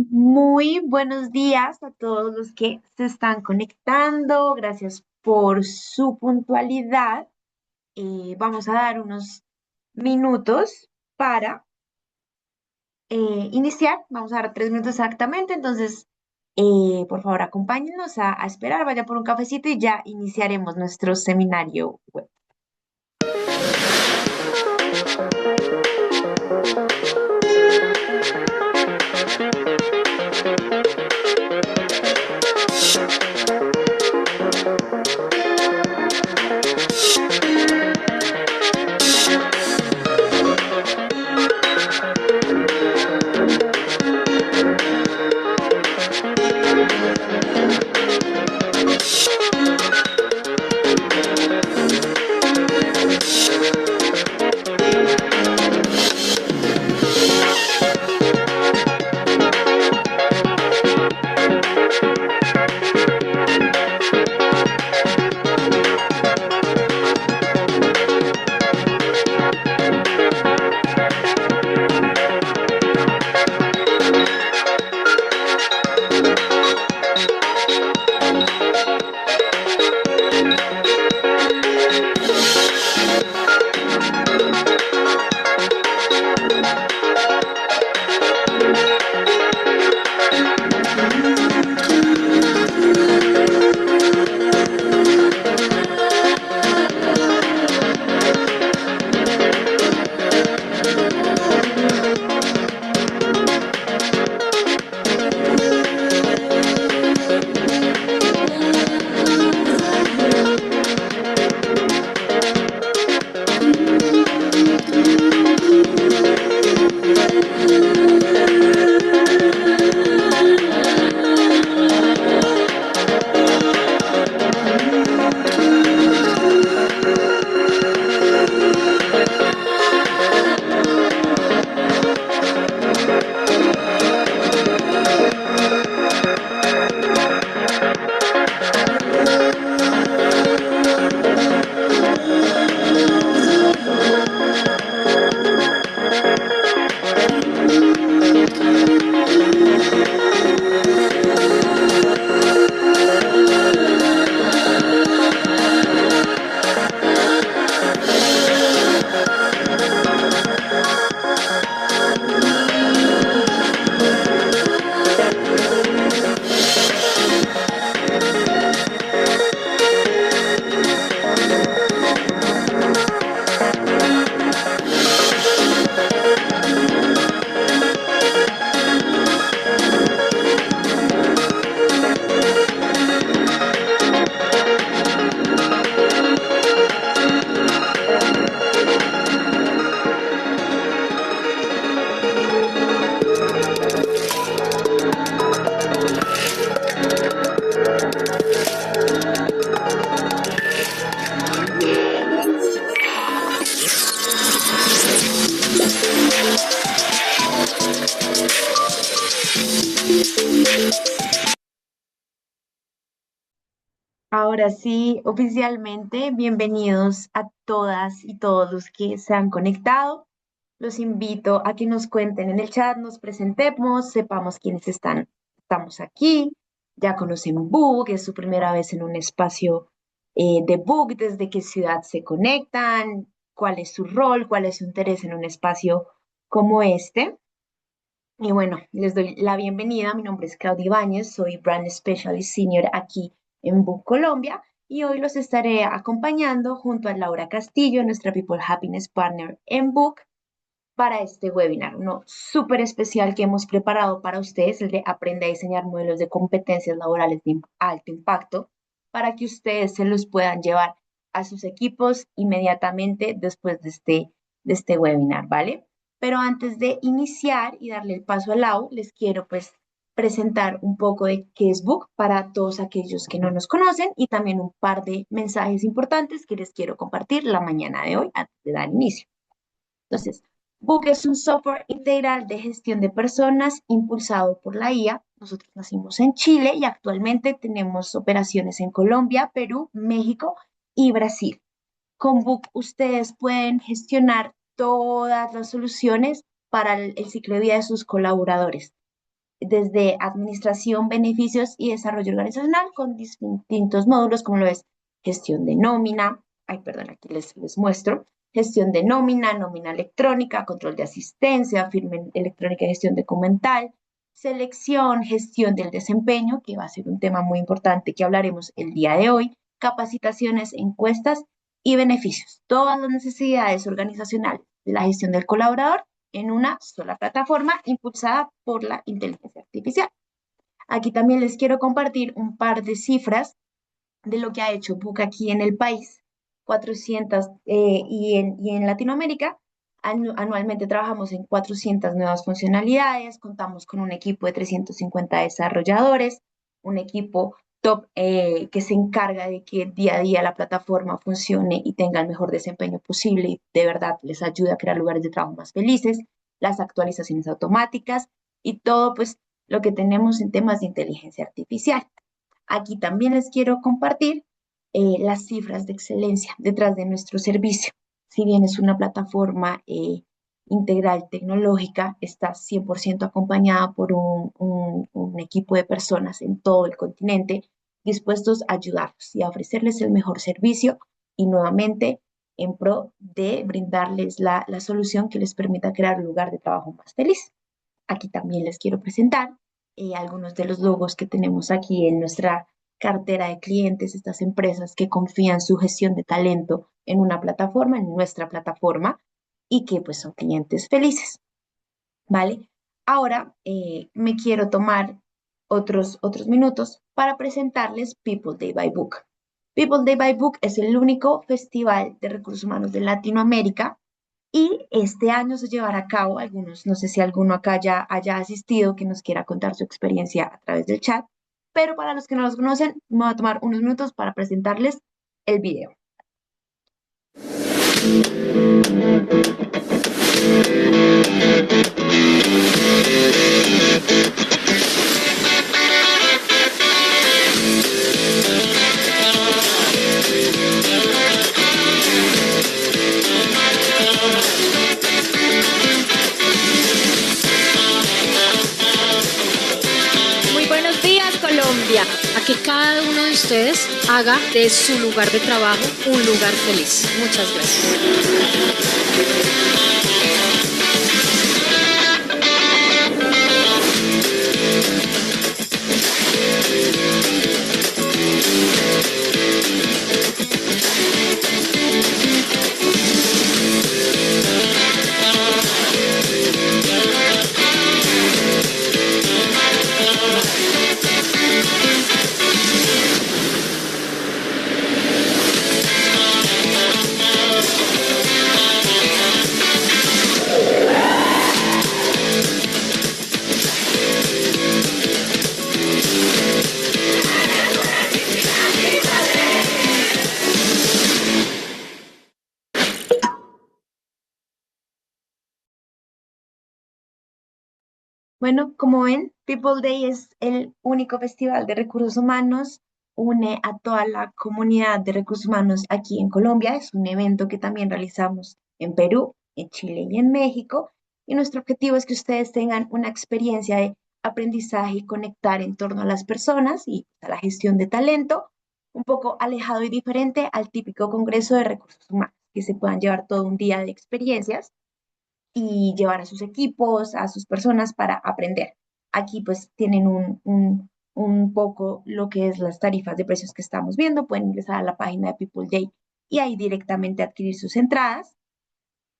Muy buenos días a todos los que se están conectando. Gracias por su puntualidad. Vamos a dar unos minutos para iniciar. Vamos a dar 3 minutos exactamente. Entonces, por favor, acompáñenos a esperar. Vaya por un cafecito y ya iniciaremos nuestro seminario web. Ahora sí, oficialmente, bienvenidos a todas y todos los que se han conectado. Los invito a que nos cuenten en el chat, nos presentemos, sepamos quiénes estamos aquí. Ya conocen Book, es su primera vez en un espacio de Book, desde qué ciudad se conectan, cuál es su rol, cuál es su interés en un espacio como este. Y bueno, les doy la bienvenida. Mi nombre es Claudia Ibáñez, soy Brand Specialist Senior aquí en Book Colombia y hoy los estaré acompañando junto a Laura Castillo, nuestra People Happiness Partner en Book, para este webinar, uno súper especial que hemos preparado para ustedes, el de Aprende a diseñar modelos de competencias laborales de alto impacto, para que ustedes se los puedan llevar a sus equipos inmediatamente después de este webinar, ¿vale? Pero antes de iniciar y darle el paso a Lau, les quiero pues presentar un poco de qué es Book para todos aquellos que no nos conocen y también un par de mensajes importantes que les quiero compartir la mañana de hoy antes de dar inicio. Entonces, Book es un software integral de gestión de personas impulsado por la IA. Nosotros nacimos en Chile y actualmente tenemos operaciones en Colombia, Perú, México y Brasil. Con Book ustedes pueden gestionar todas las soluciones para el ciclo de vida de sus colaboradores. desde administración, beneficios y desarrollo organizacional con distintos módulos como lo es gestión de nómina, ay, perdón, aquí les muestro, gestión de nómina, nómina electrónica, control de asistencia, firma electrónica y gestión documental, selección, gestión del desempeño, que va a ser un tema muy importante que hablaremos el día de hoy, capacitaciones, encuestas y beneficios. Todas las necesidades organizacionales de la gestión del colaborador en una sola plataforma impulsada por la inteligencia artificial. Aquí también les quiero compartir un par de cifras de lo que ha hecho Book aquí en el país. 400 y en Latinoamérica anualmente trabajamos en 400 nuevas funcionalidades, contamos con un equipo de 350 desarrolladores, un equipo top que se encarga de que día a día la plataforma funcione y tenga el mejor desempeño posible y de verdad les ayuda a crear lugares de trabajo más felices, las actualizaciones automáticas y todo pues lo que tenemos en temas de inteligencia artificial. Aquí también les quiero compartir las cifras de excelencia detrás de nuestro servicio. Si bien es una plataforma integral tecnológica, está 100% acompañada por un equipo de personas en todo el continente dispuestos a ayudarlos y a ofrecerles el mejor servicio y nuevamente en pro de brindarles la solución que les permita crear un lugar de trabajo más feliz. Aquí también les quiero presentar algunos de los logos que tenemos aquí en nuestra cartera de clientes, estas empresas que confían su gestión de talento en una plataforma, en nuestra plataforma, y que pues son clientes felices, ¿vale? Ahora me quiero tomar otros minutos para presentarles People Day by Book. People Day by Book es el único festival de recursos humanos de Latinoamérica y este año se llevará a cabo, algunos, no sé si alguno acá ya haya asistido, que nos quiera contar su experiencia a través del chat, pero para los que no los conocen, me voy a tomar unos minutos para presentarles el video. Muy buenos días, Colombia. A que cada uno de ustedes haga de su lugar de trabajo un lugar feliz. Muchas gracias. Bueno, como ven, People Day es el único festival de recursos humanos, une a toda la comunidad de recursos humanos aquí en Colombia. Es un evento que también realizamos en Perú, en Chile y en México. Y nuestro objetivo es que ustedes tengan una experiencia de aprendizaje y conectar en torno a las personas y a la gestión de talento, un poco alejado y diferente al típico Congreso de Recursos Humanos, que se puedan llevar todo un día de experiencias y llevar a sus equipos, a sus personas para aprender. Aquí pues tienen un poco lo que es las tarifas de precios que estamos viendo. Pueden ingresar a la página de People Day y ahí directamente adquirir sus entradas.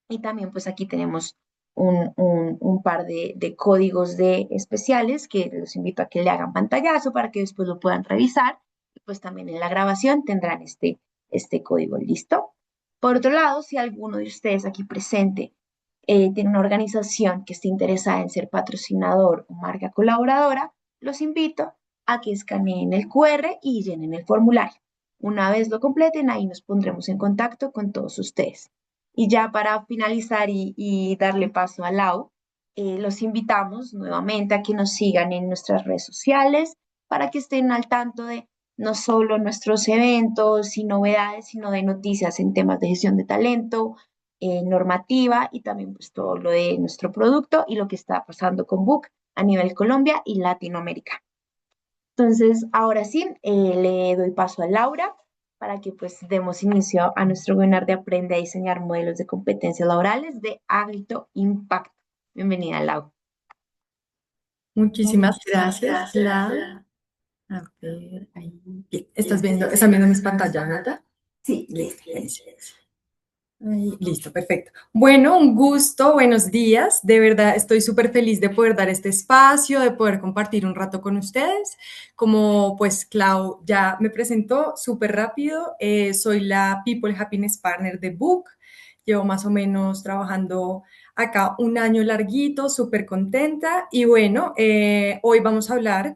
Y también pues aquí tenemos un par de códigos de especiales que los invito a que le hagan pantallazo para que después lo puedan revisar. Y pues también en la grabación tendrán este código listo. Por otro lado, si alguno de ustedes aquí presente tiene una organización que esté interesada en ser patrocinador o marca colaboradora, los invito a que escaneen el QR y llenen el formulario. Una vez lo completen, ahí nos pondremos en contacto con todos ustedes. Y ya para finalizar y darle paso a Lau, los invitamos nuevamente a que nos sigan en nuestras redes sociales para que estén al tanto de no solo nuestros eventos y novedades, sino de noticias en temas de gestión de talento, normativa y también pues todo lo de nuestro producto y lo que está pasando con Book a nivel Colombia y Latinoamérica. Entonces, ahora sí, le doy paso a Laura para que pues demos inicio a nuestro webinar de Aprende a diseñar modelos de competencias laborales de alto impacto. Bienvenida, Laura. Muchísimas gracias, Clau. A ver, ahí. Bien, están viendo mis pantallas, ¿verdad? Sí, listo. Ahí, listo, perfecto. Bueno, un gusto, buenos días. De verdad, estoy súper feliz de poder dar este espacio, de poder compartir un rato con ustedes. Como pues Clau ya me presentó súper rápido, soy la People Happiness Partner de Book. Llevo más o menos trabajando acá un año larguito, súper contenta. Y bueno, hoy vamos a hablar,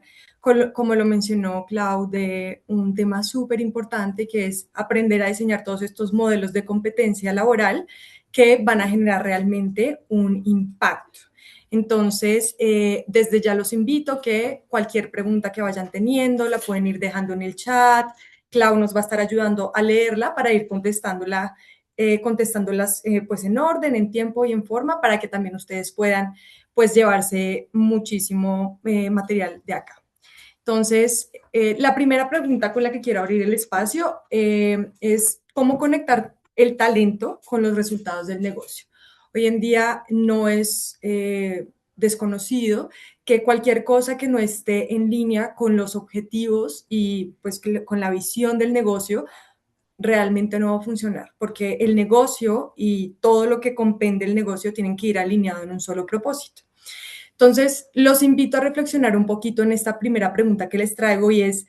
como lo mencionó Clau, de un tema súper importante que es aprender a diseñar todos estos modelos de competencia laboral que van a generar realmente un impacto. Entonces, desde ya los invito a que cualquier pregunta que vayan teniendo la pueden ir dejando en el chat. Clau nos va a estar ayudando a leerla para ir contestándolas pues en orden, en tiempo y en forma para que también ustedes puedan pues llevarse muchísimo material de acá. Entonces, la primera pregunta con la que quiero abrir el espacio es cómo conectar el talento con los resultados del negocio. Hoy en día no es desconocido que cualquier cosa que no esté en línea con los objetivos y pues con la visión del negocio realmente no va a funcionar, porque el negocio y todo lo que compende el negocio tienen que ir alineado en un solo propósito. Entonces, los invito a reflexionar un poquito en esta primera pregunta que les traigo y es,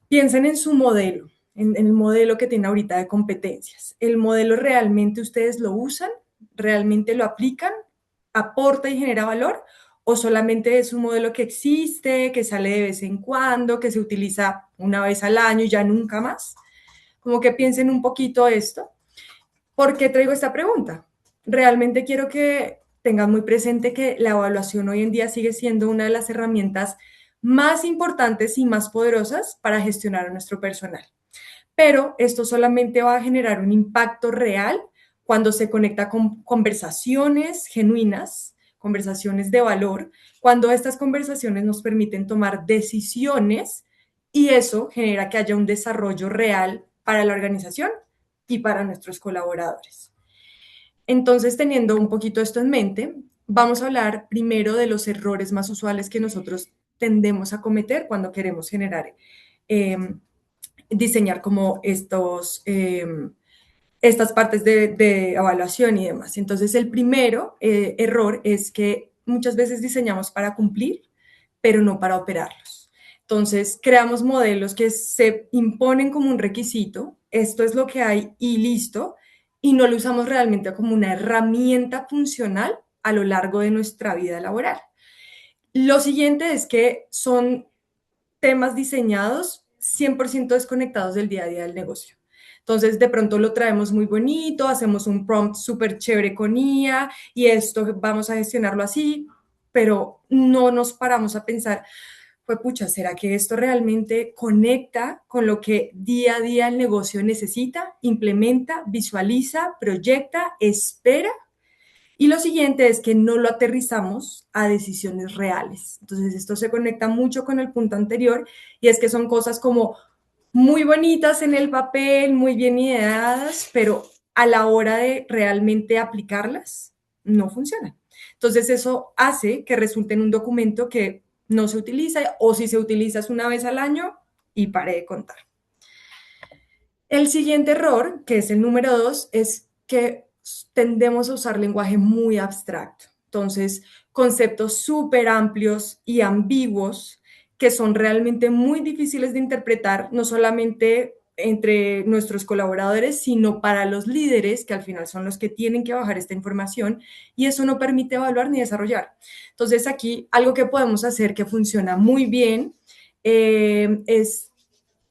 piensen en su modelo, en el modelo que tienen ahorita de competencias. ¿El modelo realmente ustedes lo usan? ¿Realmente lo aplican? ¿Aporta y genera valor? ¿O solamente es un modelo que existe, que sale de vez en cuando, que se utiliza una vez al año y ya nunca más? Como que piensen un poquito esto. ¿Por qué traigo esta pregunta? Realmente quiero que tengan muy presente que la evaluación hoy en día sigue siendo una de las herramientas más importantes y más poderosas para gestionar a nuestro personal. Pero esto solamente va a generar un impacto real cuando se conecta con conversaciones genuinas, conversaciones de valor, cuando estas conversaciones nos permiten tomar decisiones y eso genera que haya un desarrollo real para la organización y para nuestros colaboradores. Entonces, teniendo un poquito esto en mente, vamos a hablar primero de los errores más usuales que nosotros tendemos a cometer cuando queremos eh, diseñar como estas partes de evaluación y demás. Entonces, el primero error es que muchas veces diseñamos para cumplir, pero no para operarlos. Entonces, creamos modelos que se imponen como un requisito, esto es lo que hay y listo, y no lo usamos realmente como una herramienta funcional a lo largo de nuestra vida laboral. Lo siguiente es que son temas diseñados 100% desconectados del día a día del negocio. Entonces, de pronto lo traemos muy bonito, hacemos un prompt súper chévere con IA y esto vamos a gestionarlo así, pero no nos paramos a pensar, pues pucha, ¿será que esto realmente conecta con lo que día a día el negocio necesita, implementa, visualiza, proyecta, espera? Y lo siguiente es que no lo aterrizamos a decisiones reales. Entonces, esto se conecta mucho con el punto anterior y es que son cosas como muy bonitas en el papel, muy bien ideadas, pero a la hora de realmente aplicarlas, no funcionan. Entonces, eso hace que resulte en un documento que no se utiliza o si se utiliza es una vez al año y pare de contar. El siguiente error, que es el número 2, es que tendemos a usar lenguaje muy abstracto. Entonces, conceptos súper amplios y ambiguos que son realmente muy difíciles de interpretar, no solamente entre nuestros colaboradores, sino para los líderes, que al final son los que tienen que bajar esta información, y eso no permite evaluar ni desarrollar. Entonces, aquí algo que podemos hacer que funciona muy bien es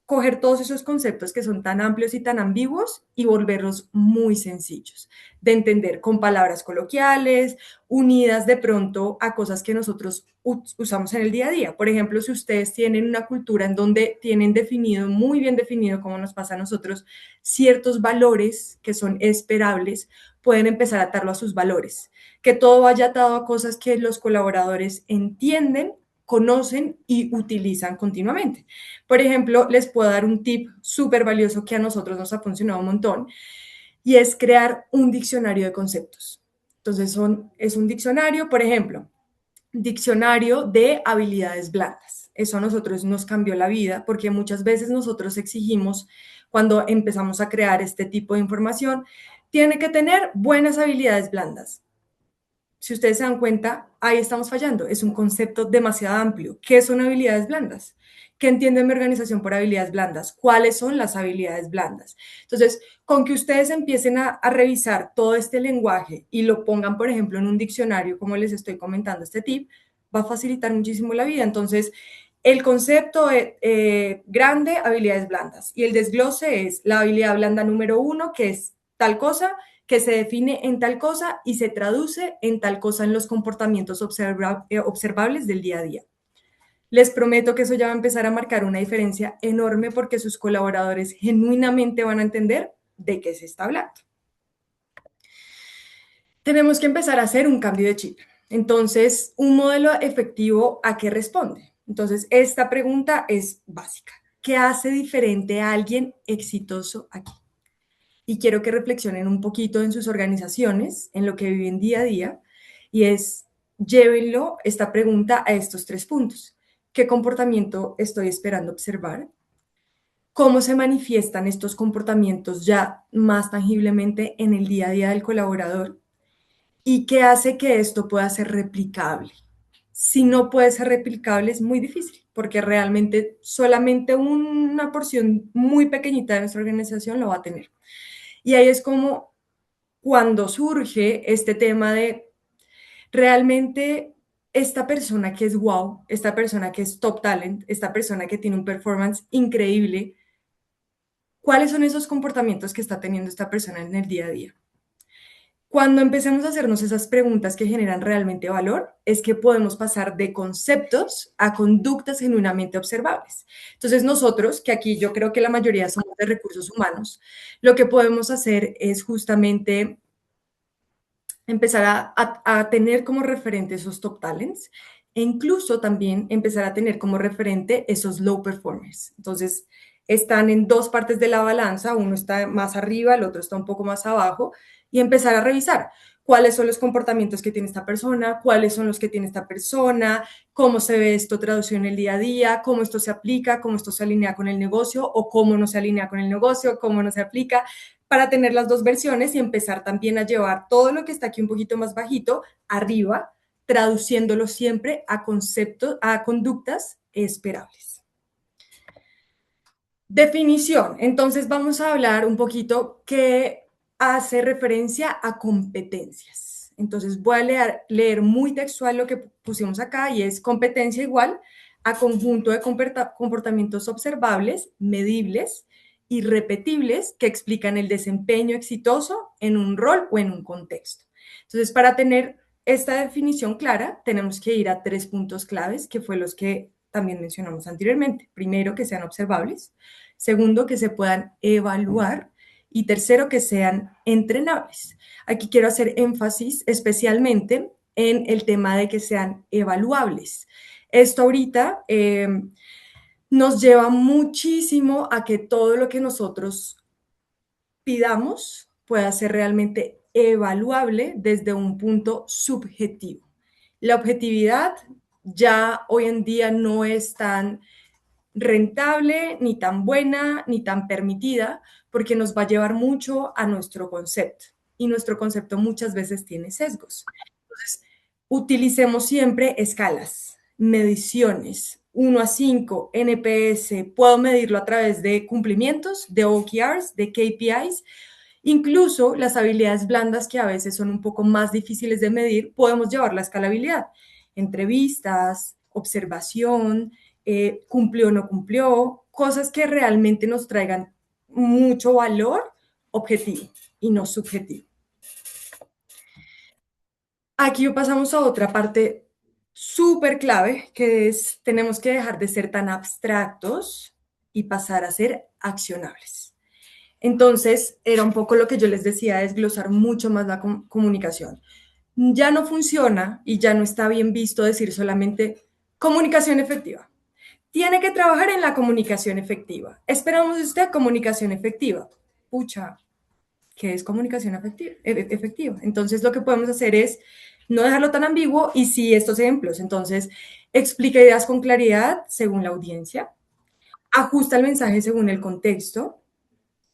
coger todos esos conceptos que son tan amplios y tan ambiguos y volverlos muy sencillos de entender con palabras coloquiales, unidas de pronto a cosas que nosotros usamos en el día a día. Por ejemplo, si ustedes tienen una cultura en donde tienen definido, muy bien definido, como nos pasa a nosotros, ciertos valores que son esperables, pueden empezar a atarlo a sus valores. Que todo vaya atado a cosas que los colaboradores entienden, conocen y utilizan continuamente. Por ejemplo, les puedo dar un tip súper valioso que a nosotros nos ha funcionado un montón y es crear un diccionario de conceptos. Entonces, es un diccionario, por ejemplo, diccionario de habilidades blandas. Eso a nosotros nos cambió la vida porque muchas veces nosotros exigimos, cuando empezamos a crear este tipo de información, tiene que tener buenas habilidades blandas. Si ustedes se dan cuenta, ahí estamos fallando. Es un concepto demasiado amplio. ¿Qué son habilidades blandas? ¿Qué entiende mi organización por habilidades blandas? ¿Cuáles son las habilidades blandas? Entonces, con que ustedes empiecen a revisar todo este lenguaje y lo pongan, por ejemplo, en un diccionario, como les estoy comentando este tip, va a facilitar muchísimo la vida. Entonces, el concepto grande, habilidades blandas. Y el desglose es la habilidad blanda número 1, que es tal cosa, que se define en tal cosa y se traduce en tal cosa en los comportamientos observables del día a día. Les prometo que eso ya va a empezar a marcar una diferencia enorme porque sus colaboradores genuinamente van a entender de qué se está hablando. Tenemos que empezar a hacer un cambio de chip. Entonces, un modelo efectivo, ¿a qué responde? Entonces, esta pregunta es básica. ¿Qué hace diferente a alguien exitoso aquí? Y quiero que reflexionen un poquito en sus organizaciones, en lo que viven día a día, y llévenlo esta pregunta a estos 3 puntos. ¿Qué comportamiento estoy esperando observar? ¿Cómo se manifiestan estos comportamientos ya más tangiblemente en el día a día del colaborador? ¿Y qué hace que esto pueda ser replicable? Si no puede ser replicable es muy difícil, porque realmente solamente una porción muy pequeñita de nuestra organización lo va a tener. Y ahí es como cuando surge este tema de realmente esta persona que es wow, esta persona que es top talent, esta persona que tiene un performance increíble, ¿cuáles son esos comportamientos que está teniendo esta persona en el día a día? Cuando empecemos a hacernos esas preguntas que generan realmente valor, es que podemos pasar de conceptos a conductas genuinamente observables. Entonces nosotros, que aquí yo creo que la mayoría somos de recursos humanos, lo que podemos hacer es justamente empezar a tener como referente esos top talents e incluso también empezar a tener como referente esos low performers. Entonces, están en 2 partes de la balanza, uno está más arriba, el otro está un poco más abajo, y empezar a revisar cuáles son los comportamientos que tiene esta persona, cuáles son los que tiene esta persona, cómo se ve esto traducido en el día a día, cómo esto se aplica, cómo esto se alinea con el negocio o cómo no se alinea con el negocio, cómo no se aplica, para tener las 2 versiones y empezar también a llevar todo lo que está aquí un poquito más bajito arriba, traduciéndolo siempre a conceptos, a conductas esperables. Definición. Entonces vamos a hablar un poquito que hace referencia a competencias. Entonces voy a leer muy textual lo que pusimos acá y es competencia igual a conjunto de comportamientos observables, medibles y repetibles que explican el desempeño exitoso en un rol o en un contexto. Entonces, para tener esta definición clara, tenemos que ir a 3 puntos claves, que fue los que también mencionamos anteriormente. Primero, que sean observables. Segundo, que se puedan evaluar. Y tercero, que sean entrenables. Aquí quiero hacer énfasis especialmente en el tema de que sean evaluables. Esto ahorita nos lleva muchísimo a que todo lo que nosotros pidamos pueda ser realmente evaluable desde un punto subjetivo. La objetividad ya hoy en día no es tan rentable, ni tan buena, ni tan permitida, porque nos va a llevar mucho a nuestro concepto. Y nuestro concepto muchas veces tiene sesgos. Entonces, utilicemos siempre escalas, mediciones, 1 a 5, NPS, puedo medirlo a través de cumplimientos, de OKRs, de KPIs, incluso las habilidades blandas que a veces son un poco más difíciles de medir, podemos llevar la escalabilidad, entrevistas, observación, cumplió o no cumplió, cosas que realmente nos traigan mucho valor objetivo y no subjetivo. Aquí pasamos a otra parte súper clave, que es tenemos que dejar de ser tan abstractos y pasar a ser accionables. Entonces, era un poco lo que yo les decía, desglosar mucho más la comunicación. Ya no funciona y ya no está bien visto decir solamente comunicación efectiva. Tiene que trabajar en la comunicación efectiva. Esperamos de usted comunicación efectiva. Pucha, ¿qué es comunicación efectiva? Entonces, lo que podemos hacer es no dejarlo tan ambiguo y sí estos ejemplos. Entonces, explica ideas con claridad según la audiencia, ajusta el mensaje según el contexto,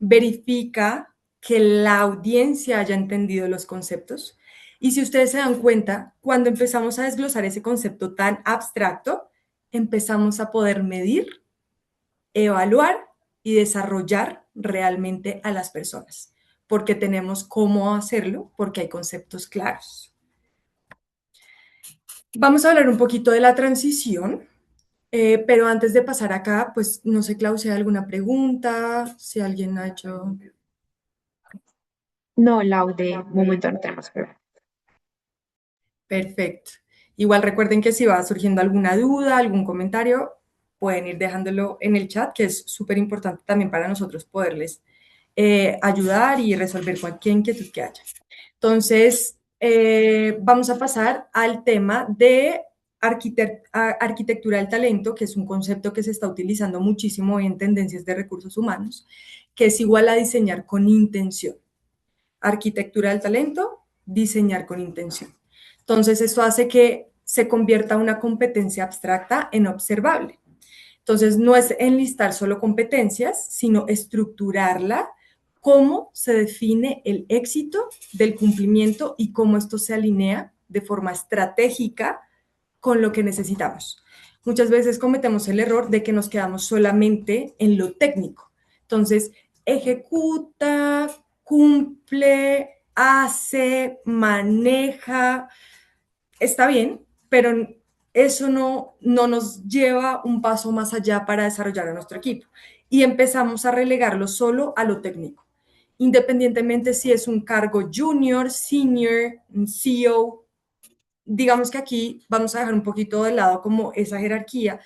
verifica que la audiencia haya entendido los conceptos. Y si ustedes se dan cuenta, cuando empezamos a desglosar ese concepto tan abstracto, empezamos a poder medir, evaluar y desarrollar realmente a las personas, porque tenemos cómo hacerlo, porque hay conceptos claros. Vamos a hablar un poquito de la transición, pero antes de pasar acá, pues no sé, Clau, si hay alguna pregunta, si alguien ha hecho... No, Lau, de momento no tenemos problema. Perfecto. Igual recuerden que si va surgiendo alguna duda, algún comentario, pueden ir dejándolo en el chat, que es súper importante también para nosotros poderles ayudar y resolver cualquier inquietud que haya. Entonces, vamos a pasar al tema de arquitectura del talento, que es un concepto que se está utilizando muchísimo hoy en tendencias de recursos humanos, que es igual a diseñar con intención. Arquitectura del talento, diseñar con intención. Entonces, esto hace que se convierta una competencia abstracta en observable. Entonces, no es enlistar solo competencias, sino estructurarla, cómo se define el éxito del cumplimiento y cómo esto se alinea de forma estratégica con lo que necesitamos. Muchas veces cometemos el error de que nos quedamos solamente en lo técnico. Entonces, ejecuta, cumple, hace, maneja, está bien, pero eso no nos lleva un paso más allá para desarrollar a nuestro equipo. Y empezamos a relegarlo solo a lo técnico, independientemente si es un cargo junior, senior, un CEO. Digamos que aquí vamos a dejar un poquito de lado como esa jerarquía,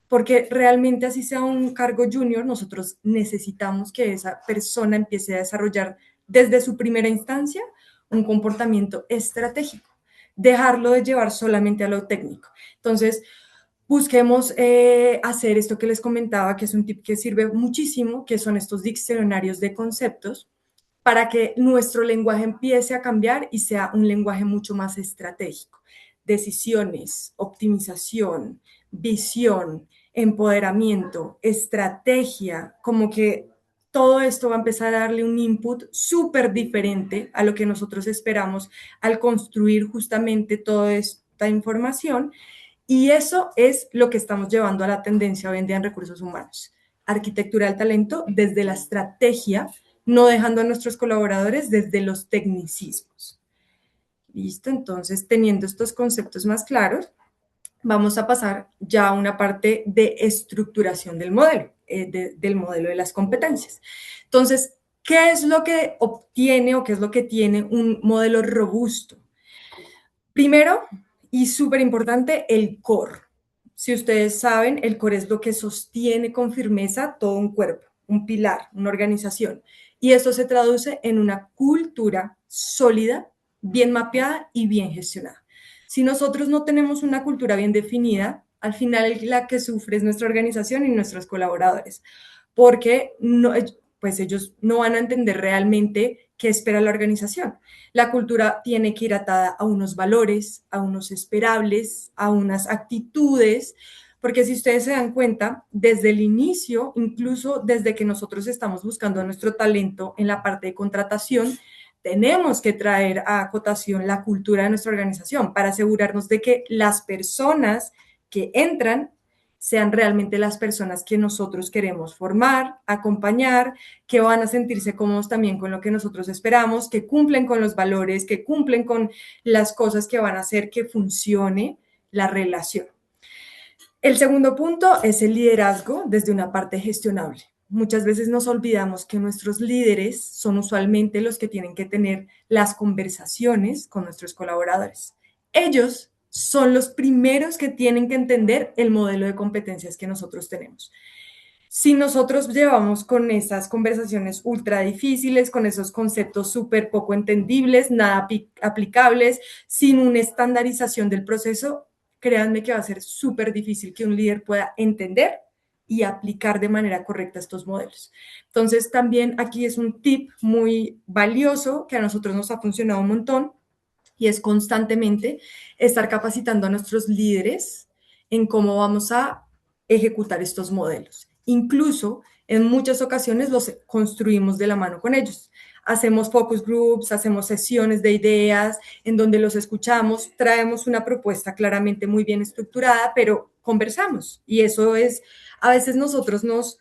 porque realmente así sea un cargo junior, nosotros necesitamos que esa persona empiece a desarrollar desde su primera instancia un comportamiento estratégico, dejarlo de llevar solamente a lo técnico. Entonces, busquemos hacer esto que les comentaba, que es un tip que sirve muchísimo, que son estos diccionarios de conceptos, para que nuestro lenguaje empiece a cambiar y sea un lenguaje mucho más estratégico. Decisiones, optimización, visión, empoderamiento, estrategia, como que todo esto va a empezar a darle un input súper diferente a lo que nosotros esperamos al construir justamente toda esta información. Y eso es lo que estamos llevando a la tendencia hoy en día en recursos humanos. Arquitectura del talento desde la estrategia, no dejando a nuestros colaboradores desde los tecnicismos. Listo, entonces teniendo estos conceptos más claros, vamos a pasar ya a una parte de estructuración del modelo, del modelo de las competencias. Entonces, ¿qué es lo que obtiene o qué es lo que tiene un modelo robusto? Primero, y súper importante, el core. Si ustedes saben, el core es lo que sostiene con firmeza todo un cuerpo, un pilar, una organización. Y esto se traduce en una cultura sólida, bien mapeada y bien gestionada. Si nosotros no tenemos una cultura bien definida, al final la que sufre es nuestra organización y nuestros colaboradores, porque no, pues ellos no van a entender realmente qué espera la organización. La cultura tiene que ir atada a unos valores, a unos esperables, a unas actitudes, porque si ustedes se dan cuenta, desde el inicio, incluso desde que nosotros estamos buscando nuestro talento en la parte de contratación, tenemos que traer a acotación la cultura de nuestra organización para asegurarnos de que las personas que entran sean realmente las personas que nosotros queremos formar, acompañar, que van a sentirse cómodos también con lo que nosotros esperamos, que cumplen con los valores, que cumplen con las cosas que van a hacer que funcione la relación. El segundo punto es el liderazgo desde una parte gestionable. Muchas veces nos olvidamos que nuestros líderes son usualmente los que tienen que tener las conversaciones con nuestros colaboradores. Ellos son los primeros que tienen que entender el modelo de competencias que nosotros tenemos. Si nosotros llevamos con esas conversaciones ultra difíciles, con esos conceptos súper poco entendibles, nada aplicables, sin una estandarización del proceso, créanme que va a ser súper difícil que un líder pueda entender y aplicar de manera correcta estos modelos. Entonces, también aquí es un tip muy valioso que a nosotros nos ha funcionado un montón y es constantemente estar capacitando a nuestros líderes en cómo vamos a ejecutar estos modelos. Incluso en muchas ocasiones los construimos de la mano con ellos. Hacemos focus groups, hacemos sesiones de ideas en donde los escuchamos, traemos una propuesta claramente muy bien estructurada, pero conversamos. Y eso es, a veces nosotros nos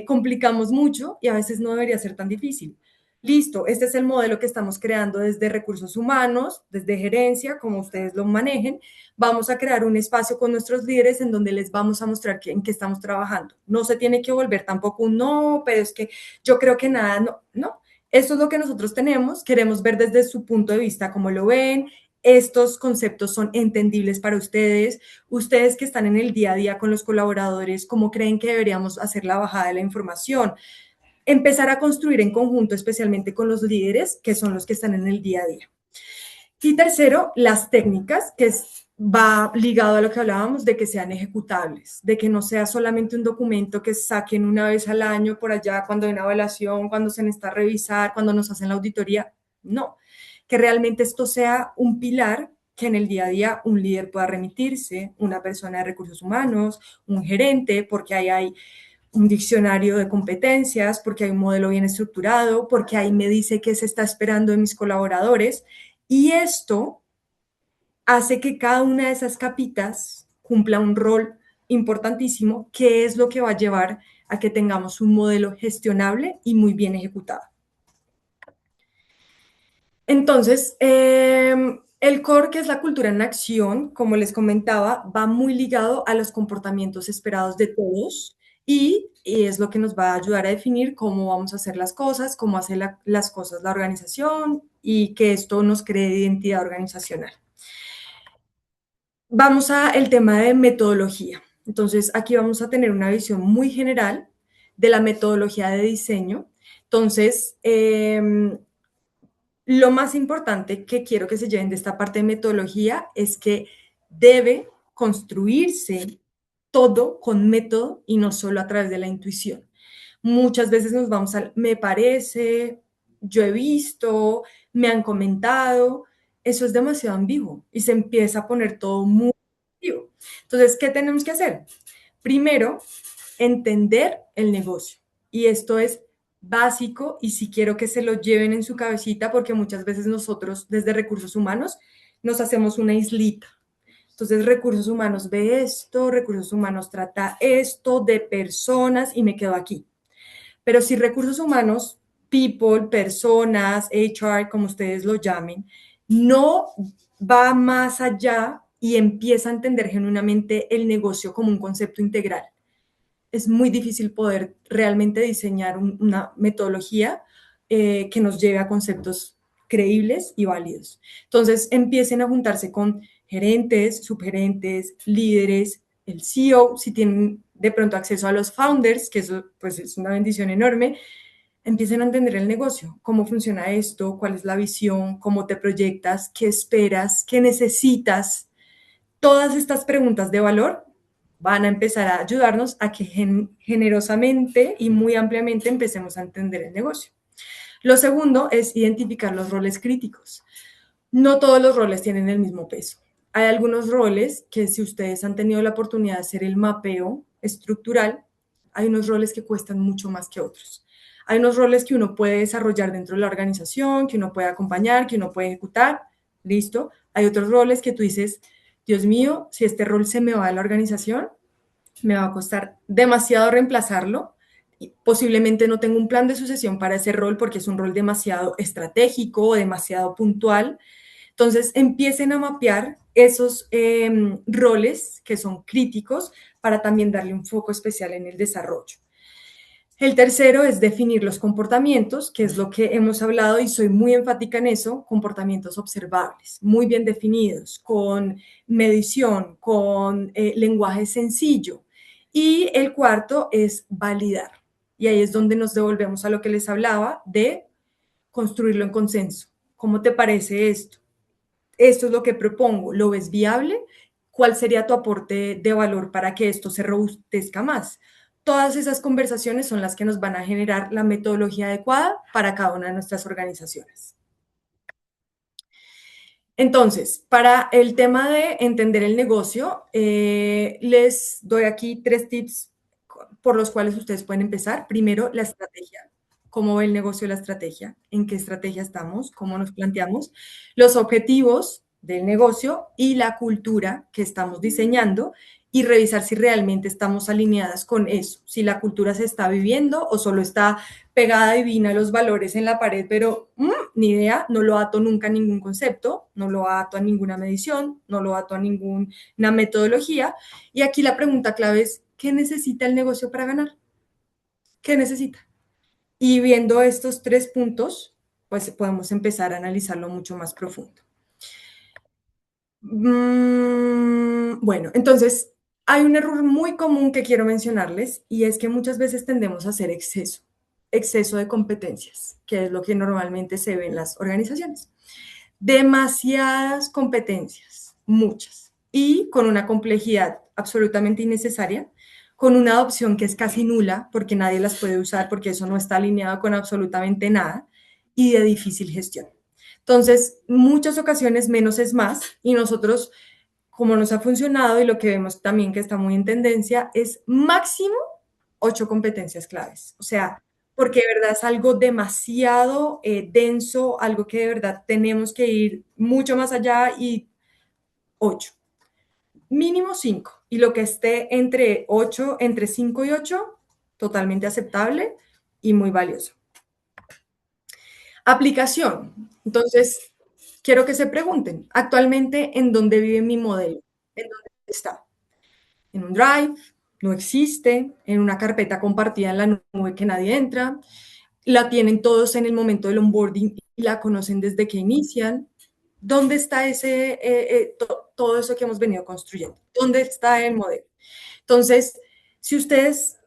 complicamos mucho y a veces no debería ser tan difícil. Listo, este es el modelo que estamos creando desde recursos humanos, desde gerencia, como ustedes lo manejen. Vamos a crear un espacio con nuestros líderes en donde les vamos a mostrar en qué estamos trabajando. No se tiene que volver tampoco un no, pero es que yo creo que nada, no, no. Esto es lo que nosotros tenemos, queremos ver desde su punto de vista cómo lo ven, estos conceptos son entendibles para ustedes, ustedes que están en el día a día con los colaboradores, cómo creen que deberíamos hacer la bajada de la información, empezar a construir en conjunto, especialmente con los líderes, que son los que están en el día a día. Y tercero, las técnicas, que va ligado a lo que hablábamos, de que sean ejecutables, de que no sea solamente un documento que saquen una vez al año por allá, cuando hay una evaluación, cuando se necesita revisar, cuando nos hacen la auditoría. No, que realmente esto sea un pilar que en el día a día un líder pueda remitirse, una persona de recursos humanos, un gerente, porque ahí hay un diccionario de competencias, porque hay un modelo bien estructurado, porque ahí me dice qué se está esperando de mis colaboradores. Y esto hace que cada una de esas capitas cumpla un rol importantísimo, que es lo que va a llevar a que tengamos un modelo gestionable y muy bien ejecutado. Entonces, el core, que es la cultura en acción, como les comentaba, va muy ligado a los comportamientos esperados de todos y es lo que nos va a ayudar a definir cómo vamos a hacer las cosas, cómo hace las cosas la organización y que esto nos cree identidad organizacional. Vamos a el tema de metodología. Entonces, aquí vamos a tener una visión muy general de la metodología de diseño. Entonces, lo más importante que quiero que se lleven de esta parte de metodología es que debe construirse todo con método y no solo a través de la intuición. Muchas veces nos vamos al me parece, yo he visto, me han comentado. Eso es demasiado ambiguo y se empieza a poner todo muy ambiguo. Entonces, ¿qué tenemos que hacer? Primero, entender el negocio. Y esto es básico y si quiero que se lo lleven en su cabecita, porque muchas veces nosotros desde recursos humanos nos hacemos una islita. Entonces, recursos humanos ve esto, recursos humanos trata esto de personas y me quedo aquí. Pero si recursos humanos, people, personas, HR, como ustedes lo llamen, no va más allá y empieza a entender genuinamente el negocio como un concepto integral, es muy difícil poder realmente diseñar una metodología que nos lleve a conceptos creíbles y válidos. Entonces, empiecen a juntarse con gerentes, subgerentes, líderes, el CEO, si tienen de pronto acceso a los founders, que eso pues es una bendición enorme, empiecen a entender el negocio, cómo funciona esto, cuál es la visión, cómo te proyectas, qué esperas, qué necesitas. Todas estas preguntas de valor van a empezar a ayudarnos a que generosamente y muy ampliamente empecemos a entender el negocio. Lo segundo es identificar los roles críticos. No todos los roles tienen el mismo peso. Hay algunos roles que si ustedes han tenido la oportunidad de hacer el mapeo estructural, hay unos roles que cuestan mucho más que otros. Hay unos roles que uno puede desarrollar dentro de la organización, que uno puede acompañar, que uno puede ejecutar, listo. Hay otros roles que tú dices, Dios mío, si este rol se me va de la organización, me va a costar demasiado reemplazarlo. Y posiblemente no tengo un plan de sucesión para ese rol porque es un rol demasiado estratégico o demasiado puntual. Entonces, empiecen a mapear esos roles que son críticos para también darle un foco especial en el desarrollo. El tercero es definir los comportamientos, que es lo que hemos hablado y soy muy enfática en eso, comportamientos observables, muy bien definidos, con medición, con lenguaje sencillo. Y el cuarto es validar. Y ahí es donde nos devolvemos a lo que les hablaba de construirlo en consenso. ¿Cómo te parece esto? Esto es lo que propongo. ¿Lo ves viable? ¿Cuál sería tu aporte de valor para que esto se robustezca más? Todas esas conversaciones son las que nos van a generar la metodología adecuada para cada una de nuestras organizaciones. Entonces, para el tema de entender el negocio, les doy aquí 3 tips por los cuales ustedes pueden empezar. Primero, la estrategia. ¿Cómo ve el negocio la estrategia? ¿En qué estrategia estamos? ¿Cómo nos planteamos? Los objetivos del negocio y la cultura que estamos diseñando y revisar si realmente estamos alineadas con eso, si la cultura se está viviendo o solo está pegada divina los valores en la pared, pero ni idea, no lo ato nunca a ningún concepto, no lo ato a ninguna medición, no lo ato a ninguna metodología. Y aquí la pregunta clave es, ¿qué necesita el negocio para ganar? ¿Qué necesita? Y viendo estos 3 puntos, pues podemos empezar a analizarlo mucho más profundo. Bueno, entonces hay un error muy común que quiero mencionarles y es que muchas veces tendemos a hacer exceso de competencias, que es lo que normalmente se ve en las organizaciones. Demasiadas competencias, muchas, y con una complejidad absolutamente innecesaria, con una adopción que es casi nula porque nadie las puede usar porque eso no está alineado con absolutamente nada y de difícil gestión. Entonces, muchas ocasiones menos es más y nosotros, como nos ha funcionado y lo que vemos también que está muy en tendencia, es máximo 8 competencias claves. O sea, porque de verdad es algo demasiado denso, algo que de verdad tenemos que ir mucho más allá y 8. Mínimo 5. Y lo que esté entre 8, entre 5 y 8, totalmente aceptable y muy valioso. Aplicación. Entonces, quiero que se pregunten, actualmente, ¿en dónde vive mi modelo? ¿En dónde está? ¿En un drive? ¿No existe? ¿En una carpeta compartida en la nube que nadie entra? ¿La tienen todos en el momento del onboarding y la conocen desde que inician? ¿Dónde está todo eso que hemos venido construyendo? ¿Dónde está el modelo? Entonces, si ustedes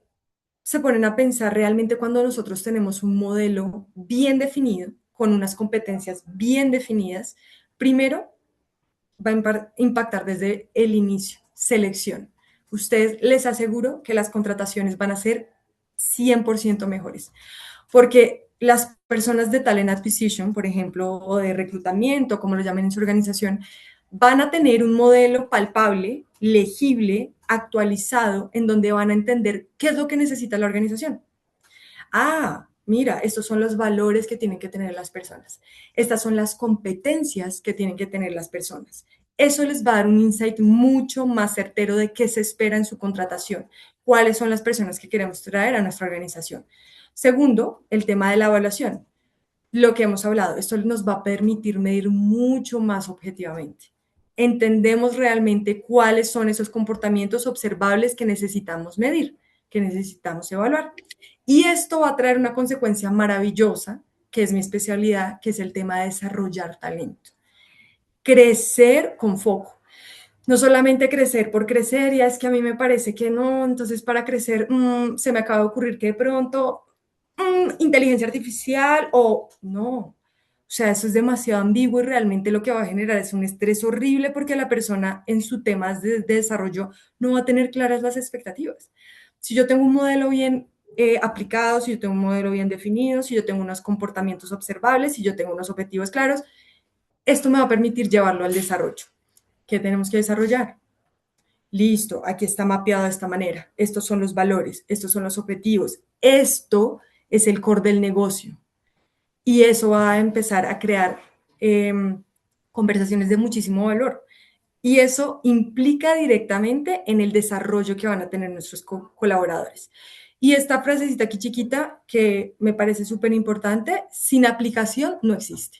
se ponen a pensar realmente cuando nosotros tenemos un modelo bien definido, con unas competencias bien definidas, primero va a impactar desde el inicio, selección. Ustedes les aseguro que las contrataciones van a ser 100% mejores, porque las personas de talent acquisition, por ejemplo, o de reclutamiento, como lo llamen en su organización, van a tener un modelo palpable, legible, actualizado, en donde van a entender qué es lo que necesita la organización. Ah, mira, estos son los valores que tienen que tener las personas. Estas son las competencias que tienen que tener las personas. Eso les va a dar un insight mucho más certero de qué se espera en su contratación, cuáles son las personas que queremos traer a nuestra organización. Segundo, el tema de la evaluación. Lo que hemos hablado, esto nos va a permitir medir mucho más objetivamente. Entendemos realmente cuáles son esos comportamientos observables que necesitamos medir, que necesitamos evaluar. Y esto va a traer una consecuencia maravillosa, que es mi especialidad, que es el tema de desarrollar talento. Crecer con foco. No solamente crecer por crecer, ya es que a mí me parece que no, entonces para crecer se me acaba de ocurrir que de pronto inteligencia artificial o no. O sea, eso es demasiado ambiguo y realmente lo que va a generar es un estrés horrible porque la persona en su tema de desarrollo no va a tener claras las expectativas. Si yo tengo un modelo bien aplicado, si yo tengo un modelo bien definido, si yo tengo unos comportamientos observables, si yo tengo unos objetivos claros, esto me va a permitir llevarlo al desarrollo. ¿Qué tenemos que desarrollar? Listo, aquí está mapeado de esta manera. Estos son los valores, estos son los objetivos. Esto es el core del negocio. Y eso va a empezar a crear conversaciones de muchísimo valor. Y eso implica directamente en el desarrollo que van a tener nuestros colaboradores. Y esta frasecita aquí chiquita que me parece súper importante, sin aplicación no existe.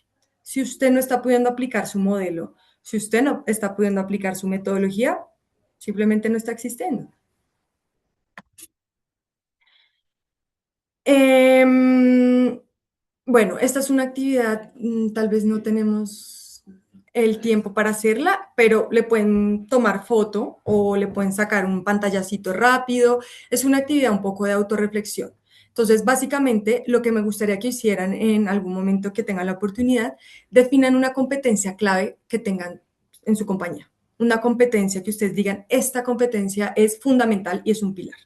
Si usted no está pudiendo aplicar su modelo, si usted no está pudiendo aplicar su metodología, simplemente no está existiendo. Bueno, esta es una actividad, tal vez no tenemos el tiempo para hacerla, pero le pueden tomar foto o le pueden sacar un pantallacito rápido. Es una actividad un poco de autorreflexión. Entonces, básicamente, lo que me gustaría que hicieran en algún momento que tengan la oportunidad, definan una competencia clave que tengan en su compañía. Una competencia que ustedes digan, esta competencia es fundamental y es un pilar.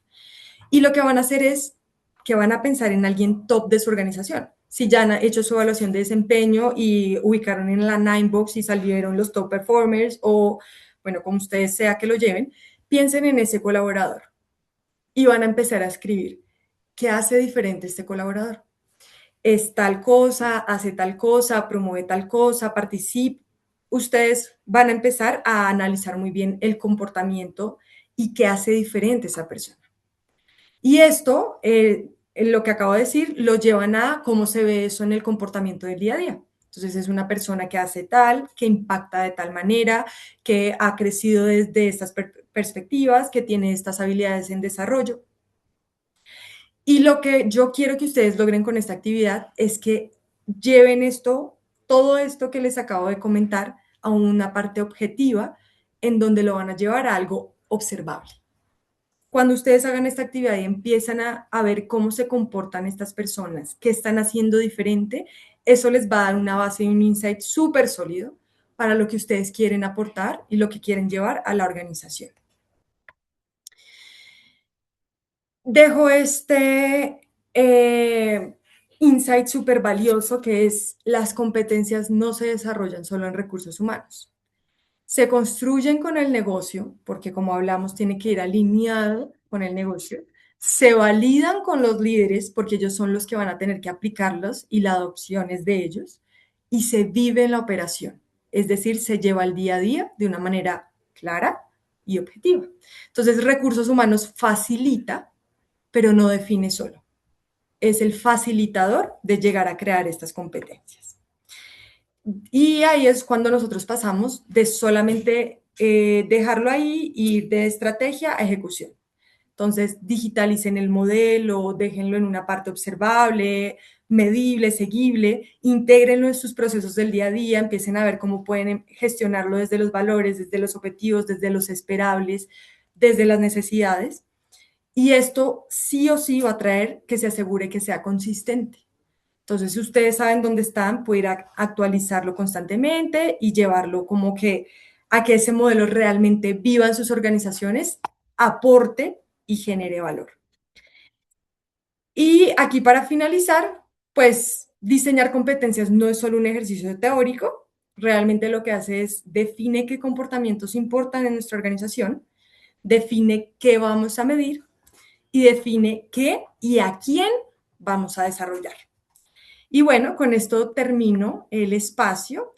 Y lo que van a hacer es que van a pensar en alguien top de su organización. Si ya han hecho su evaluación de desempeño y ubicaron en la Ninebox y salieron los top performers o, bueno, como ustedes sea que lo lleven, piensen en ese colaborador y van a empezar a escribir qué hace diferente este colaborador. Es tal cosa, hace tal cosa, promueve tal cosa, participa. Ustedes van a empezar a analizar muy bien el comportamiento y qué hace diferente esa persona. Y esto, lo que acabo de decir, lo llevan a cómo se ve eso en el comportamiento del día a día. Entonces es una persona que hace tal, que impacta de tal manera, que ha crecido desde estas perspectivas, que tiene estas habilidades en desarrollo. Y lo que yo quiero que ustedes logren con esta actividad es que lleven esto, todo esto que les acabo de comentar, a una parte objetiva en donde lo van a llevar a algo observable. Cuando ustedes hagan esta actividad y empiezan a ver cómo se comportan estas personas, qué están haciendo diferente, eso les va a dar una base y un insight súper sólido para lo que ustedes quieren aportar y lo que quieren llevar a la organización. Dejo este insight súper valioso que es las competencias no se desarrollan solo en recursos humanos. Se construyen con el negocio, porque como hablamos, tiene que ir alineado con el negocio. Se validan con los líderes, porque ellos son los que van a tener que aplicarlos y la adopción es de ellos. Y se vive en la operación, es decir, se lleva al día a día de una manera clara y objetiva. Entonces, recursos humanos facilita, pero no define solo. Es el facilitador de llegar a crear estas competencias. Y ahí es cuando nosotros pasamos de solamente dejarlo ahí y ir de estrategia a ejecución. Entonces, digitalicen el modelo, déjenlo en una parte observable, medible, seguible, intégrenlo en sus procesos del día a día, empiecen a ver cómo pueden gestionarlo desde los valores, desde los objetivos, desde los esperables, desde las necesidades. Y esto sí o sí va a traer que se asegure que sea consistente. Entonces, si ustedes saben dónde están, pueden ir a actualizarlo constantemente y llevarlo como que a que ese modelo realmente viva en sus organizaciones, aporte y genere valor. Y aquí para finalizar, pues diseñar competencias no es solo un ejercicio teórico, realmente lo que hace es define qué comportamientos importan en nuestra organización, define qué vamos a medir y define qué y a quién vamos a desarrollar. Y bueno, con esto termino el espacio.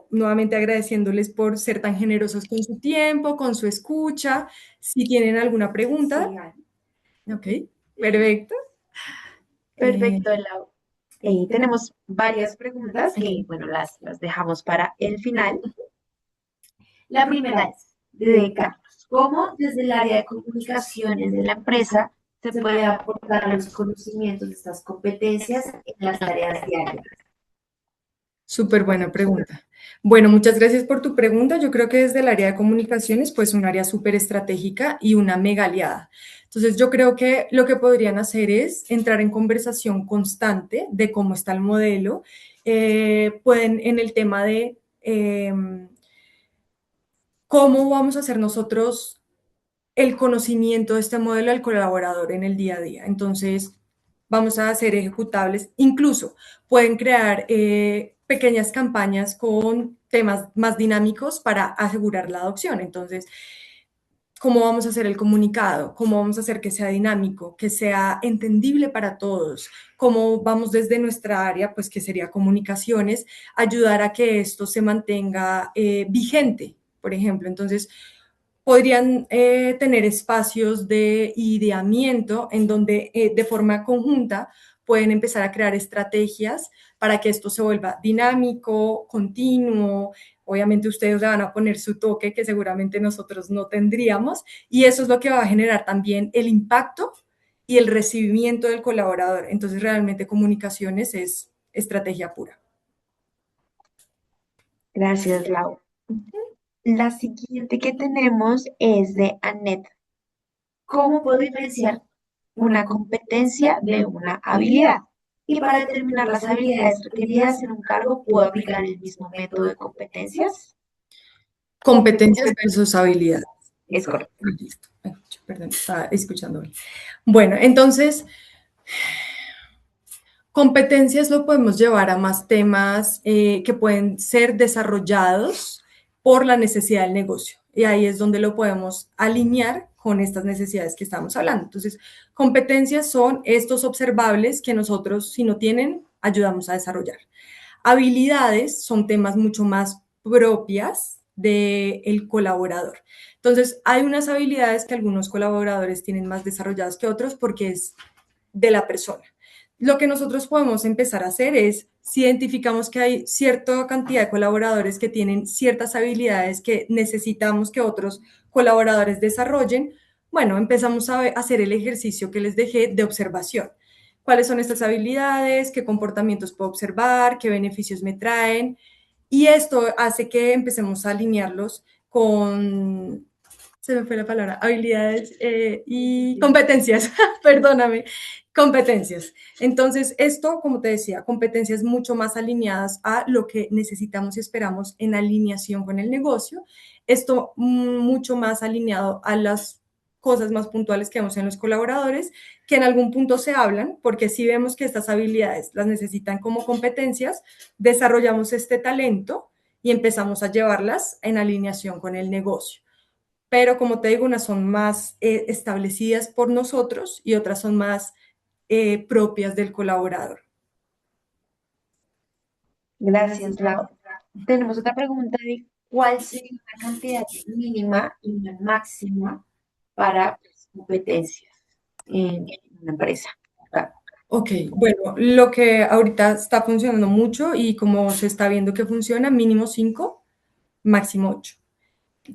Nuevamente agradeciéndoles por ser tan generosos con su tiempo, con su escucha. Si tienen alguna pregunta. Sí. Ok, perfecto. Perfecto, Lau. Tenemos varias preguntas que, bueno, las dejamos para el final. La primera es de Carlos. ¿Cómo desde el área de comunicaciones de la empresa se puede aportar los conocimientos de estas competencias en las tareas diarias? Súper buena pregunta. Bueno, muchas gracias por tu pregunta. Yo creo que desde el área de comunicaciones, pues un área súper estratégica y una mega aliada. Entonces, yo creo que lo que podrían hacer es entrar en conversación constante de cómo está el modelo. Pueden en el tema de cómo vamos a hacer nosotros el conocimiento de este modelo al colaborador en el día a día. Entonces, vamos a hacer ejecutables. Incluso pueden crear pequeñas campañas con temas más dinámicos para asegurar la adopción. Entonces, ¿cómo vamos a hacer el comunicado? ¿Cómo vamos a hacer que sea dinámico, que sea entendible para todos? ¿Cómo vamos desde nuestra área, pues que sería comunicaciones, ayudar a que esto se mantenga vigente, por ejemplo? Entonces, podrían tener espacios de ideamiento en donde de forma conjunta pueden empezar a crear estrategias para que esto se vuelva dinámico, continuo. Obviamente ustedes le van a poner su toque que seguramente nosotros no tendríamos y eso es lo que va a generar también el impacto y el recibimiento del colaborador. Entonces realmente comunicaciones es estrategia pura. Gracias, Lau. La siguiente que tenemos es de Annette. ¿Cómo puedo diferenciar una competencia de una habilidad? Y para determinar las habilidades requeridas en un cargo, ¿puedo aplicar el mismo método de competencias? Competencias versus habilidades. Es correcto. Listo. Ay, perdón, estaba escuchando. Bueno, entonces, competencias lo podemos llevar a más temas que pueden ser desarrollados por la necesidad del negocio. Y ahí es donde lo podemos alinear con estas necesidades que estamos hablando. Entonces, competencias son estos observables que nosotros, si no tienen, ayudamos a desarrollar. Habilidades son temas mucho más propias del colaborador. Entonces, hay unas habilidades que algunos colaboradores tienen más desarrolladas que otros porque es de la persona. Lo que nosotros podemos empezar a hacer es, si identificamos que hay cierta cantidad de colaboradores que tienen ciertas habilidades que necesitamos que otros colaboradores desarrollen, bueno, empezamos a hacer el ejercicio que les dejé de observación. ¿Cuáles son estas habilidades? ¿Qué comportamientos puedo observar? ¿Qué beneficios me traen? Y esto hace que empecemos a alinearlos con, se me fue la palabra, habilidades y competencias, perdóname, competencias. Entonces, esto, como te decía, competencias mucho más alineadas a lo que necesitamos y esperamos en alineación con el negocio. Esto mucho más alineado a las cosas más puntuales que vemos en los colaboradores, que en algún punto se hablan, porque si vemos que estas habilidades las necesitan como competencias, desarrollamos este talento y empezamos a llevarlas en alineación con el negocio. Pero como te digo, unas son más establecidas por nosotros y otras son más propias del colaborador. Gracias, Lau. Tenemos otra pregunta de cuál sería una cantidad mínima y una máxima para competencias en una empresa. Ok, bueno, lo que ahorita está funcionando mucho y como se está viendo que funciona, mínimo 5, máximo 8.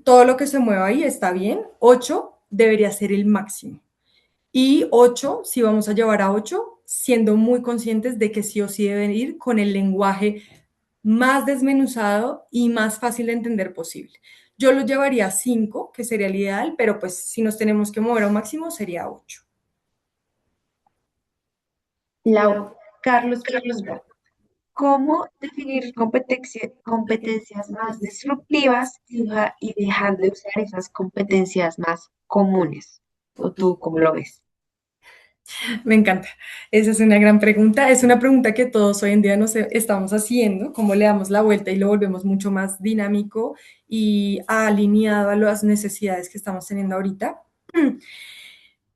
Todo lo que se mueva ahí está bien, 8 debería ser el máximo. Y 8, si vamos a llevar a 8, siendo muy conscientes de que sí o sí deben ir con el lenguaje más desmenuzado y más fácil de entender posible. Yo lo llevaría a 5, que sería el ideal, pero pues si nos tenemos que mover a un máximo sería 8. Lau, Carlos pregunta, ¿cómo definir competencias más disruptivas y dejar de usar esas competencias más comunes? ¿O tú cómo lo ves? Me encanta. Esa es una gran pregunta. Es una pregunta que todos hoy en día nos estamos haciendo, cómo le damos la vuelta y lo volvemos mucho más dinámico y alineado a las necesidades que estamos teniendo ahorita.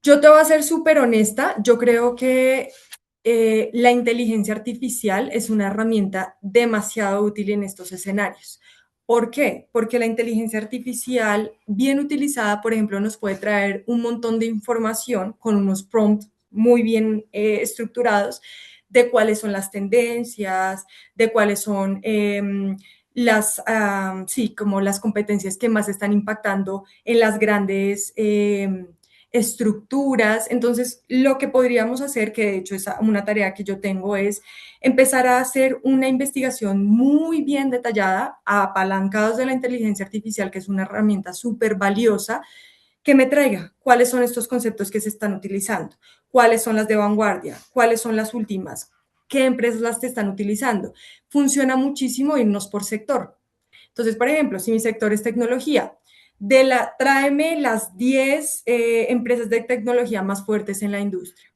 Yo te voy a ser súper honesta. Yo creo que la inteligencia artificial es una herramienta demasiado útil en estos escenarios. ¿Por qué? Porque la inteligencia artificial, bien utilizada, por ejemplo, nos puede traer un montón de información con unos prompts muy bien estructurados de cuáles son las tendencias, de cuáles son sí, como las competencias que más están impactando en las grandes estructuras. Entonces, lo que podríamos hacer, que de hecho es una tarea que yo tengo, es empezar a hacer una investigación muy bien detallada, apalancados de la inteligencia artificial, que es una herramienta súper valiosa, que me traiga cuáles son estos conceptos que se están utilizando, cuáles son las de vanguardia, cuáles son las últimas, qué empresas las están utilizando. Funciona muchísimo irnos por sector. Entonces, por ejemplo, si mi sector es tecnología, tráeme las 10 empresas de tecnología más fuertes en la industria.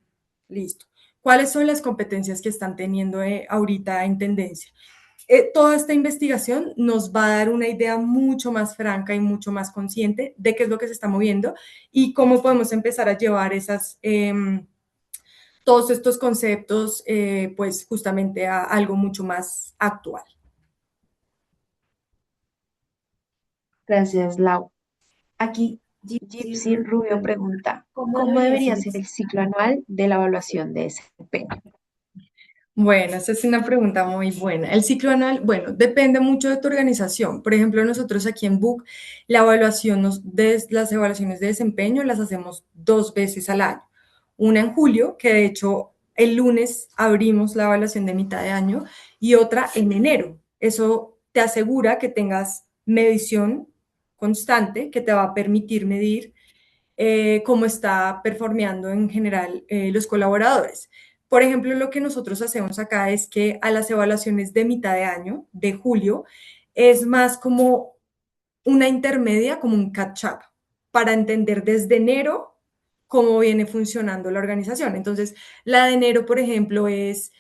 Listo. ¿Cuáles son las competencias que están teniendo ahorita en tendencia? Toda esta investigación nos va a dar una idea mucho más franca y mucho más consciente de qué es lo que se está moviendo y cómo podemos empezar a llevar todos estos conceptos pues justamente a algo mucho más actual. Gracias, Lau. Aquí Gypsy Rubio pregunta, ¿cómo debería ser el ciclo anual de la evaluación de desempeño? Bueno, esa es una pregunta muy buena. El ciclo anual, bueno, depende mucho de tu organización. Por ejemplo, nosotros aquí en Book, las evaluaciones de desempeño las hacemos 2 veces al año. Una en julio, que de hecho el lunes abrimos la evaluación de mitad de año, y otra en enero. Eso te asegura que tengas medición constante que te va a permitir medir cómo está performeando en general los colaboradores. Por ejemplo, lo que nosotros hacemos acá es que a las evaluaciones de mitad de año, de julio, es más como una intermedia, como un catch-up, para entender desde enero cómo viene funcionando la organización. Entonces, la de enero, por ejemplo, es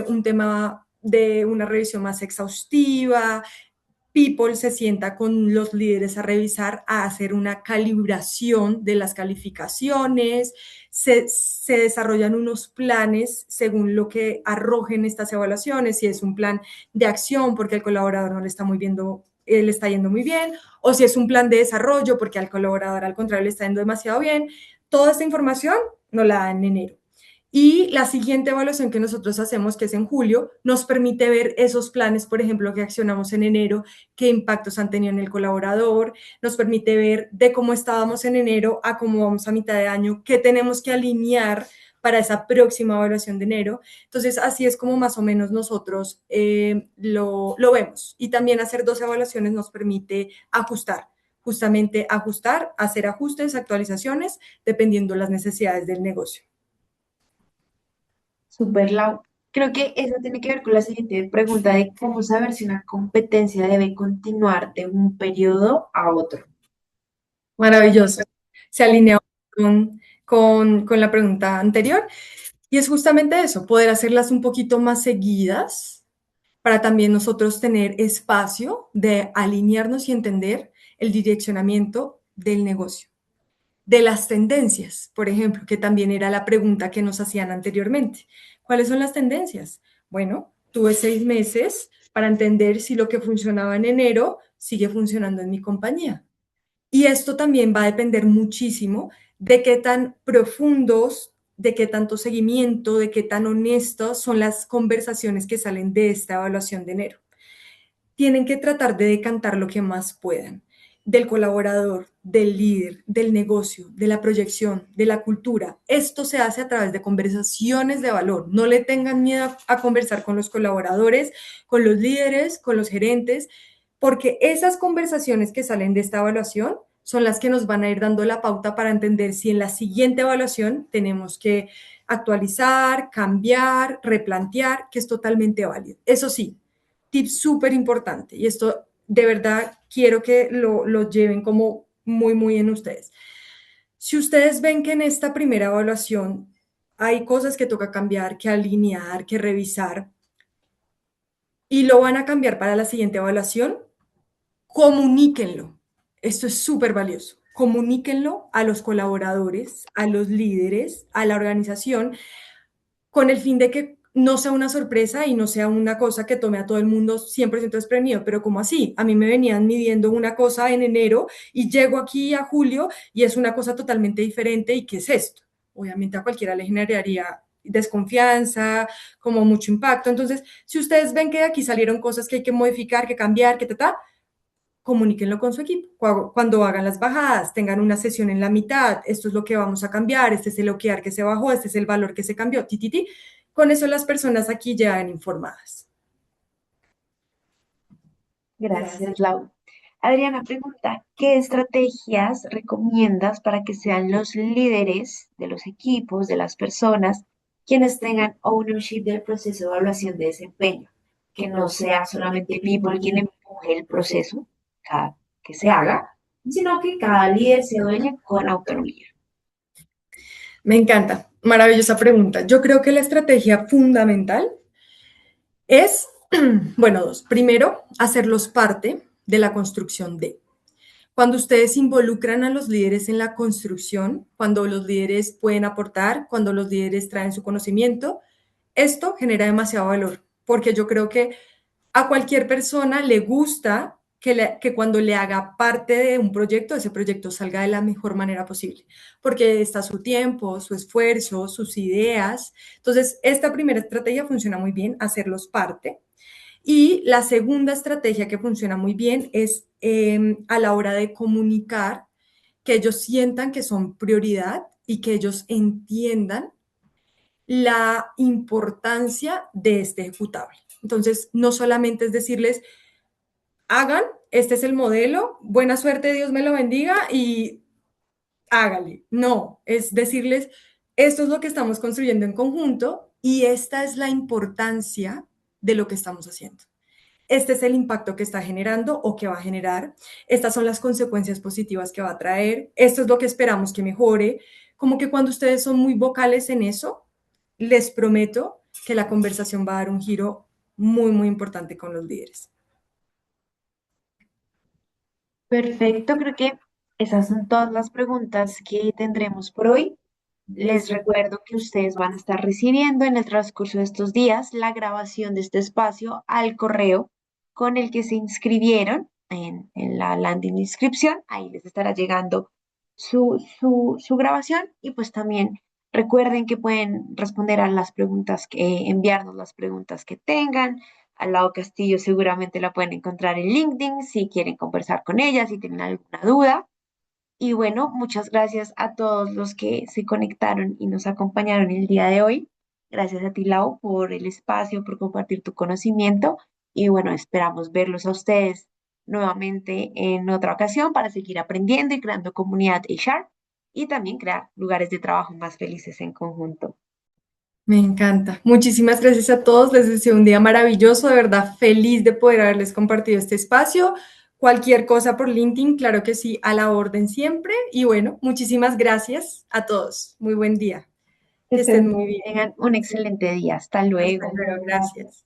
un tema de una revisión más exhaustiva, People se sienta con los líderes a revisar, a hacer una calibración de las calificaciones, se desarrollan unos planes según lo que arrojen estas evaluaciones, si es un plan de acción porque el colaborador no le está muy viendo, le está yendo muy bien, o si es un plan de desarrollo porque al colaborador al contrario le está yendo demasiado bien. Toda esta información nos la da en enero. Y la siguiente evaluación que nosotros hacemos, que es en julio, nos permite ver esos planes, por ejemplo, que accionamos en enero, qué impactos han tenido en el colaborador, nos permite ver de cómo estábamos en enero a cómo vamos a mitad de año, qué tenemos que alinear para esa próxima evaluación de enero. Entonces, así es como más o menos nosotros lo vemos. Y también hacer 2 evaluaciones nos permite ajustar, justamente ajustar, hacer ajustes, actualizaciones, dependiendo las necesidades del negocio. Super Lau. Creo que eso tiene que ver con la siguiente pregunta de cómo saber si una competencia debe continuar de un periodo a otro. Maravilloso. Se alinea con la pregunta anterior. Y es justamente eso, poder hacerlas un poquito más seguidas para también nosotros tener espacio de alinearnos y entender el direccionamiento del negocio, de las tendencias, por ejemplo, que también era la pregunta que nos hacían anteriormente. ¿Cuáles son las tendencias? Bueno, tuve 6 meses para entender si lo que funcionaba en enero sigue funcionando en mi compañía. Y esto también va a depender muchísimo de qué tan profundos, de qué tanto seguimiento, de qué tan honestos son las conversaciones que salen de esta evaluación de enero. Tienen que tratar de decantar lo que más puedan del colaborador, del líder, del negocio, de la proyección, de la cultura. Esto se hace a través de conversaciones de valor. No le tengan miedo a conversar con los colaboradores, con los líderes, con los gerentes, porque esas conversaciones que salen de esta evaluación son las que nos van a ir dando la pauta para entender si en la siguiente evaluación tenemos que actualizar, cambiar, replantear, que es totalmente válido. Eso sí, tip súper importante, y esto de verdad quiero que lo lleven como muy, muy en ustedes. Si ustedes ven que en esta primera evaluación hay cosas que toca cambiar, que alinear, que revisar, y lo van a cambiar para la siguiente evaluación, comuníquenlo. Esto es súper valioso. Comuníquenlo a los colaboradores, a los líderes, a la organización, con el fin de que no sea una sorpresa y no sea una cosa que tome a todo el mundo 100% desprevenido, pero ¿cómo así? A mí me venían midiendo una cosa en enero y llego aquí a julio y es una cosa totalmente diferente. ¿Y qué es esto? Obviamente a cualquiera le generaría desconfianza, como mucho impacto. Entonces, si ustedes ven que aquí salieron cosas que hay que modificar, que cambiar, que comuníquenlo con su equipo. Cuando hagan las bajadas, tengan una sesión en la mitad, esto es lo que vamos a cambiar, este es el OKR que se bajó, este es el valor que se cambió, ti. Con eso las personas aquí llegan informadas. Gracias, Lau. Adriana pregunta, ¿qué estrategias recomiendas para que sean los líderes de los equipos, de las personas, quienes tengan ownership del proceso de evaluación de desempeño? Que no sea solamente people quien empuje el proceso que se haga, sino que cada líder se dueñe con autonomía. Me encanta, maravillosa pregunta. Yo creo que la estrategia fundamental es, bueno, dos. Primero, hacerlos parte de la construcción de. Cuando ustedes involucran a los líderes en la construcción, cuando los líderes pueden aportar, cuando los líderes traen su conocimiento, esto genera demasiado valor, porque yo creo que a cualquier persona le gusta que cuando le haga parte de un proyecto, ese proyecto salga de la mejor manera posible, porque está su tiempo, su esfuerzo, sus ideas. Entonces, esta primera estrategia funciona muy bien, hacerlos parte. Y la segunda estrategia que funciona muy bien es a la hora de comunicar, que ellos sientan que son prioridad y que ellos entiendan la importancia de este ejecutable. Entonces, no solamente es decirles, hagan, este es el modelo, buena suerte, Dios me lo bendiga y hágale. No, es decirles, esto es lo que estamos construyendo en conjunto y esta es la importancia de lo que estamos haciendo. Este es el impacto que está generando o que va a generar. Estas son las consecuencias positivas que va a traer. Esto es lo que esperamos que mejore. Como que cuando ustedes son muy vocales en eso, les prometo que la conversación va a dar un giro muy, muy importante con los líderes. Perfecto, creo que esas son todas las preguntas que tendremos por hoy. Les recuerdo que ustedes van a estar recibiendo en el transcurso de estos días la grabación de este espacio al correo con el que se inscribieron en la landing inscripción. Ahí les estará llegando su grabación y pues también recuerden que pueden responder a las preguntas, enviarnos las preguntas que tengan. Al lado Castillo seguramente la pueden encontrar en LinkedIn si quieren conversar con ella, si tienen alguna duda. Y bueno, muchas gracias a todos los que se conectaron y nos acompañaron el día de hoy. Gracias a ti, Lau, por el espacio, por compartir tu conocimiento. Y bueno, esperamos verlos a ustedes nuevamente en otra ocasión para seguir aprendiendo y creando comunidad HR y también crear lugares de trabajo más felices en conjunto. Me encanta. Muchísimas gracias a todos. Les deseo un día maravilloso. De verdad, feliz de poder haberles compartido este espacio. Cualquier cosa por LinkedIn, claro que sí, a la orden siempre. Y bueno, muchísimas gracias a todos. Muy buen día. Que Que estén estén muy bien, bien. tengan un excelente día. Hasta Hasta luego. luego. Gracias.